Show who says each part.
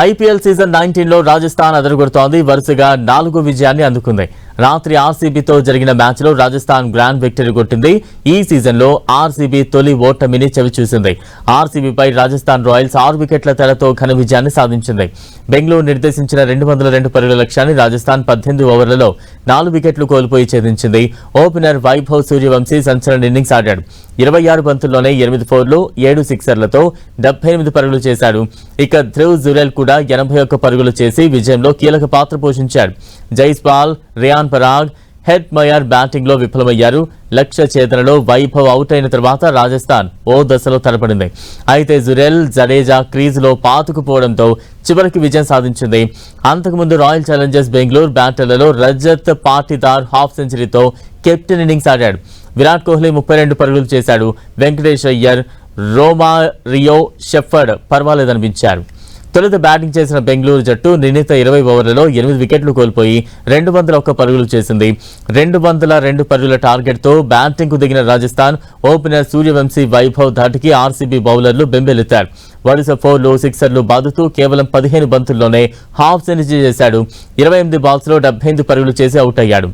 Speaker 1: IPL season 19లో రాజస్థాన్ అదరగొడుతోంది. వరుసగా 4 విజయాన్ని అందుకుంది. రాత్రి ఆర్సీబీతో జరిగిన మ్యాచ్లో రాజస్థాన్ గ్రాండ్ విక్టరీ కొట్టింది. ఈ సీజన్లో ఆర్సీబీ తొలి ఓటమిని చవిచూసింది. ఆర్సీబీపై రాజస్థాన్ రాయల్స్ 6 వికెట్ల తేడాతో ఘన విజయాన్ని సాధించింది. బెంగళూరు నిర్దేశించిన 202 పరుగుల లక్ష్యాన్ని రాజస్థాన్ 18 ఓవర్లలో 4 వికెట్లు కోల్పోయి ఛేదించింది. ఓపెనర్ వైభవ్ సూర్యవంశీ సంచలన ఇన్నింగ్స్ ఆడాడు. 26 బంతుల్లోనే 8 ఫోర్లు 7 సిక్సర్లతో 78 పరుగులు చేశాడు. ఇక ధ్రువ్ జురెల్ కూడా 81 పరుగులు చేసి విజయంలో కీలక పాత్ర పోషించాడు. Jaiswal, Riyan Parag, Hetmyer batting లో విఫలమయ్యారు. లక్ష్య ఛేదనలో వైభవ్ అవుట్ అయిన తర్వాత రాజస్థాన్ ఓ దశలో తలపడింది. అయితే జురెల్, జడేజా క్రీజులో పాతుకుపోవడంతో చివరికి విజయం సాధించింది. అంతకుముందు రాయల్ ఛాలెంజర్స్ బెంగళూరు బ్యాటర్లలో రజత్ పాటిదార్ హాఫ్ సెంచరీతో కెప్టెన్ ఇన్నింగ్స్ ఆడాడు. విరాట్ కోహ్లీ 32 పరుగులు చేశాడు. వెంకటేష్ అయ్యర్, రోమారియో షెఫర్డ్ పర్వాలేదనిపించారు. తొలుత బ్యాటింగ్ చేసిన బెంగళూరు జట్టు నిర్ణీత 20 ఓవర్లలో 8 వికెట్లు కోల్పోయి 201 పరుగులు చేసింది. 202 పరుగుల టార్గెట్తో బ్యాటింగ్కు దిగిన రాజస్థాన్ ఓపెనర్ సూర్యవంశీ, వైభవ్ ధాటికి ఆర్సీబీ బౌలర్లు బెంబేలెత్తారు. వరుస ఫోర్లు, సిక్సర్లు బాదుతూ కేవలం 15 బంతుల్లోనే హాఫ్ సెంచరీ చేశాడు. 28 బాల్స్లో 78 పరుగులు చేసి అవుట్ అయ్యాడు.